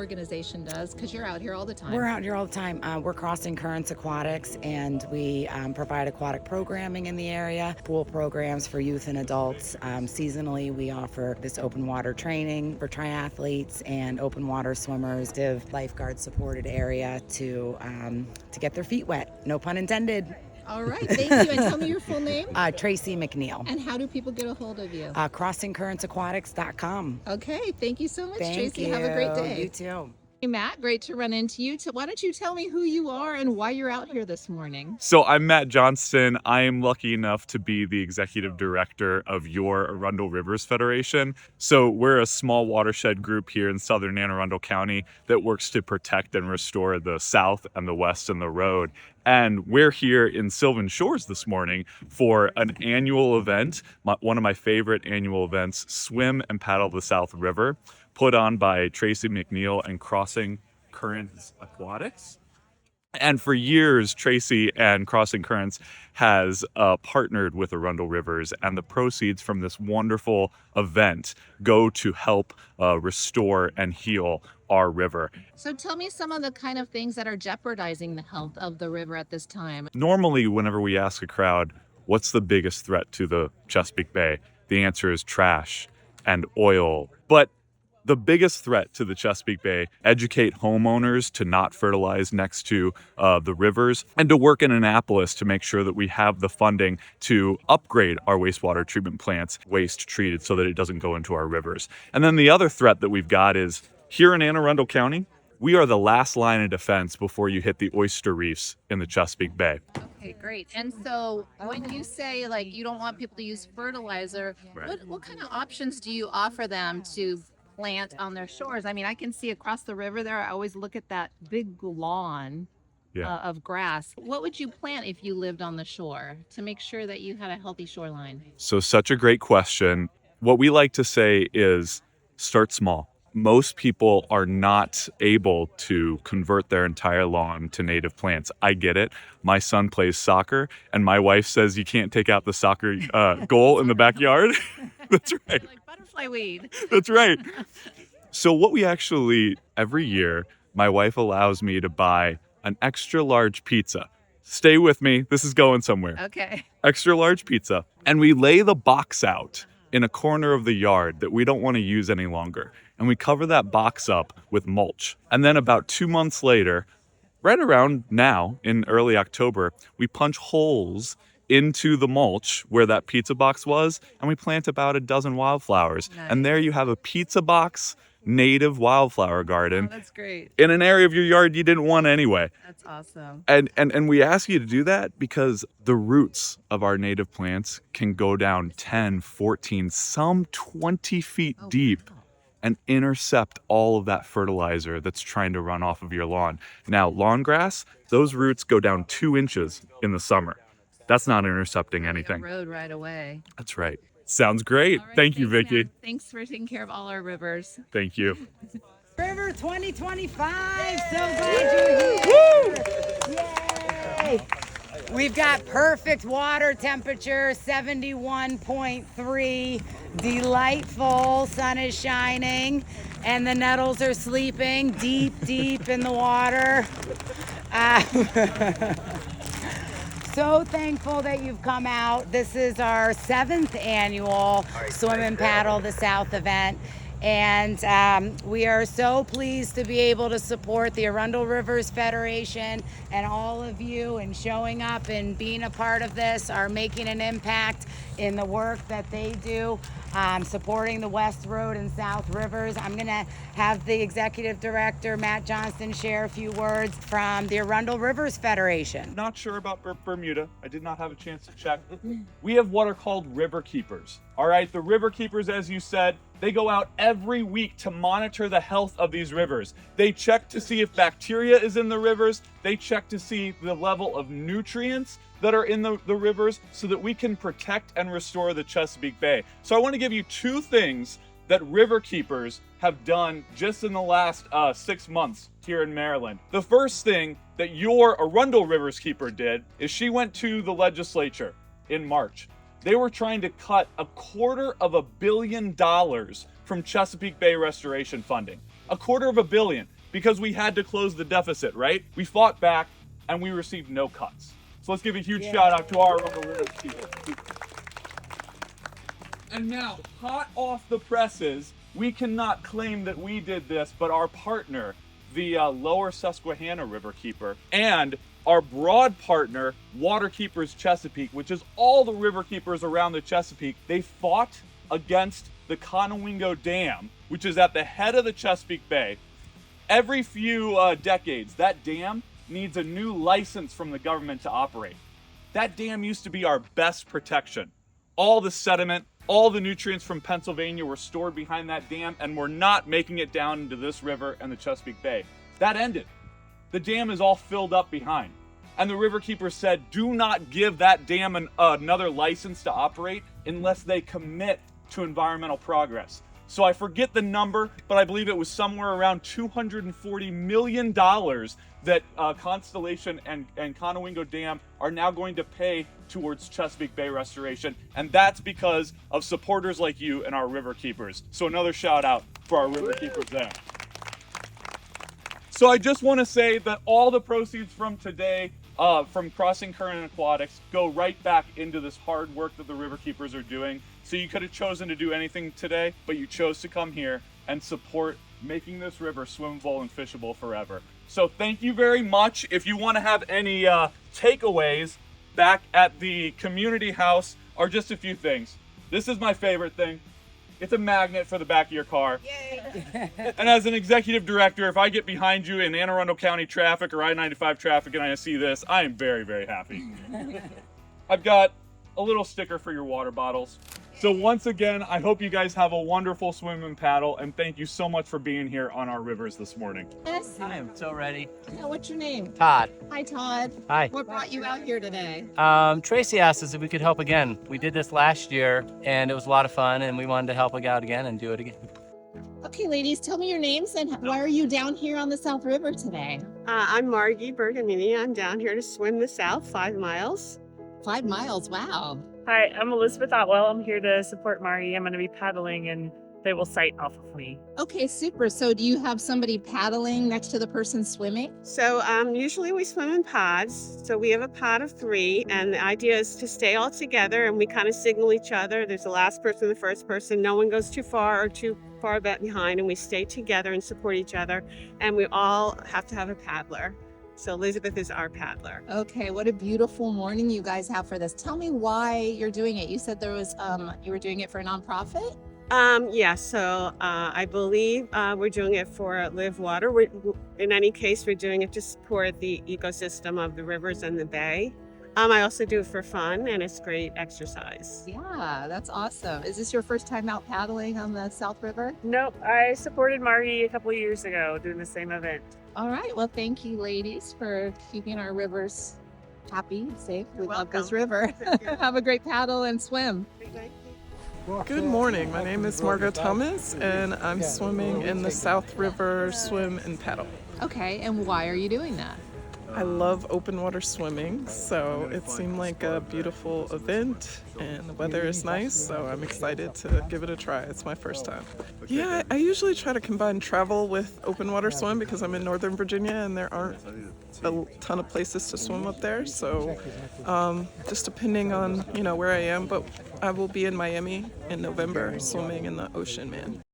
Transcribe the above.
organization does, because you're out here all the time. We're out here all the time. We're Crossing Currents Aquatics, and we provide aquatic programming in the area, pool programs for youth and adults. Seasonally, we offer this open water training for triathletes and open water swimmers, lifeguard supported area to get their feet wet. No pun intended. All right, thank you. And tell me your full name. Traci McNeil. And how do people get a hold of you? CrossingCurrentsAquatics.com. Okay, thank you so much, Thank Traci. you. Have a great day. You too. Hey, Matt, great to run into you. Why don't you tell me who you are and why you're out here this morning? So I'm Matt Johnston. I am lucky enough to be the executive director of your Arundel Rivers Federation. So we're a small watershed group here in southern Anne Arundel County that works to protect and restore the south and the west and the road. And we're here in Sylvan Shores this morning for an annual event, one of my favorite annual events, Swim and Paddle the South River, put on by Traci McNeil and Crossing Currents Aquatics. And for years, Traci and Crossing Currents has partnered with Arundel Rivers, and the proceeds from this wonderful event go to help restore and heal our river. So tell me some of the kind of things that are jeopardizing the health of the river at this time. Normally, whenever we ask a crowd, what's the biggest threat to the Chesapeake Bay? The answer is trash and oil. But the biggest threat to the Chesapeake Bay, educate homeowners to not fertilize next to the rivers, and to work in Annapolis to make sure that we have the funding to upgrade our wastewater treatment plants, waste treated, so that it doesn't go into our rivers. And then the other threat that we've got is here in Anne Arundel County, we are the last line of defense before you hit the oyster reefs in the Chesapeake Bay. Okay, great. And so when you say like you don't want people to use fertilizer, Right. what kind of options do you offer them to plant on their shores? I mean, I can see across the river there, I always look at that big lawn of grass. What would you plant if you lived on the shore to make sure that you had a healthy shoreline? So such a great question. What we like to say is start small. Most people are not able to convert their entire lawn to native plants. I get it. My son plays soccer, and my wife says you can't take out the soccer goal in the backyard. That's right. Like butterfly weed. That's right. So what we actually, every year, my wife allows me to buy an extra large pizza. Stay with me. This is going somewhere. Okay. Extra large pizza. And we lay the box out in a corner of the yard that we don't want to use any longer. And we cover that box up with mulch. And then about 2 months later, right around now in early October, we punch holes into the mulch where that pizza box was, and we plant about a dozen wildflowers. Nice. And there you have a pizza box native wildflower garden Oh, that's great. in an area of your yard you didn't want anyway. That's awesome. And we ask you to do that because the roots of our native plants can go down 10, 14, some 20 feet deep and intercept all of that fertilizer that's trying to run off of your lawn. Now, lawn grass, those roots go down 2 inches in the summer. That's not intercepting anything. Road right away. That's right. Sounds great. All right, Thank you, thanks, Vicki. Matt. Thanks for taking care of all our rivers. Thank you. River 2025. So glad you're here. Yay! We've got perfect water temperature, 71.3, delightful, sun is shining, and the nettles are sleeping deep, deep in the water. So thankful that you've come out. This is our 7th annual Swim and Paddle the South event. And we are so pleased to be able to support the Arundel Rivers Federation, and all of you, and showing up and being a part of this are making an impact in the work that they do, supporting the West Road and South Rivers. I'm gonna have the executive director, Matt Johnston, share a few words from the Arundel Rivers Federation. Not sure about Bermuda. I did not have a chance to check. We have what are called river keepers. All right, the river keepers, as you said, they go out every week to monitor the health of these rivers. They check to see if bacteria is in the rivers. They check to see the level of nutrients that are in the rivers so that we can protect and restore the Chesapeake Bay. So I want to give you 2 things that river keepers have done just in the last 6 months here in Maryland. The first thing that your Arundel Rivers Keeper did is she went to the legislature in March They were trying to cut $250 million from Chesapeake Bay restoration funding. $250 million, because we had to close the deficit, right? We fought back and we received no cuts. So let's give a huge shout out to our Arundel Rivers people. And now, hot off the presses, we cannot claim that we did this, but our partner, the Lower Susquehanna Riverkeeper, and our broad partner, Waterkeepers Chesapeake, which is all the riverkeepers around the Chesapeake, they fought against the Conowingo Dam, which is at the head of the Chesapeake Bay. Every few decades, that dam needs a new license from the government to operate. That dam used to be our best protection. All the sediment, all the nutrients from Pennsylvania were stored behind that dam and were not making it down into this river and the Chesapeake Bay. That ended. The dam is all filled up behind. And the riverkeepers said, do not give that dam another license to operate unless they commit to environmental progress. So I forget the number, but I believe it was somewhere around $240 million that Constellation and Conowingo Dam are now going to pay towards Chesapeake Bay restoration. And that's because of supporters like you and our riverkeepers. So another shout out for our riverkeepers there. So I just want to say that all the proceeds from today, from Crossing Current and Aquatics, go right back into this hard work that the riverkeepers are doing. So you could have chosen to do anything today, but you chose to come here and support making this river swimmable and fishable forever. So thank you very much. If you want to have any takeaways back at the community house, are just a few things. This is my favorite thing. It's a magnet for the back of your car. Yay! And as an executive director, if I get behind you in Arundel County traffic or I-95 traffic and I see this, I am very, very happy. I've got a little sticker for your water bottles. So once again, I hope you guys have a wonderful swim and paddle, and thank you so much for being here on our rivers this morning. Yes. I am so ready. Yeah, what's your name? Todd. Hi, Todd. Hi. What brought you out here today? Tracy asked us if we could help again. We did this last year and it was a lot of fun and we wanted to help out again and do it again. Okay, ladies, tell me your names and why are you down here on the South River today? I'm Margie Bergamini. I'm down here to swim the South 5 miles. 5 miles, wow. Hi, I'm Elizabeth Otwell. I'm here to support Mari. I'm going to be paddling and they will sight off of me. Okay, super. So do you have somebody paddling next to the person swimming? So usually we swim in pods. So we have a pod of 3 and the idea is to stay all together and we kind of signal each other. There's the last person, the first person. No one goes too far or too far back behind and we stay together and support each other. And we all have to have a paddler. So Elizabeth is our paddler. Okay, what a beautiful morning you guys have for this. Tell me why you're doing it. You said there was, you were doing it for a nonprofit? Yeah, so I believe we're doing it for Live Water. In any case, we're doing it to support the ecosystem of the rivers and the bay. I also do it for fun and it's great exercise. Yeah, that's awesome. Is this your first time out paddling on the South River? Nope, I supported Mari a couple of years ago doing the same event. All right, well, thank you, ladies, for keeping our rivers happy and safe. We love this river. Have a great paddle and swim. Good morning. My name is Margot Thomas, and I'm swimming in the South River Swim and Paddle. Okay, and why are you doing that? I love open water swimming, so it seemed like a beautiful event, and the weather is nice, so I'm excited to give it a try. It's my first time. Yeah, I usually try to combine travel with open water swim because I'm in Northern Virginia and there aren't a ton of places to swim up there, so just depending on where I am, but I will be in Miami in November swimming in the Ocean Man.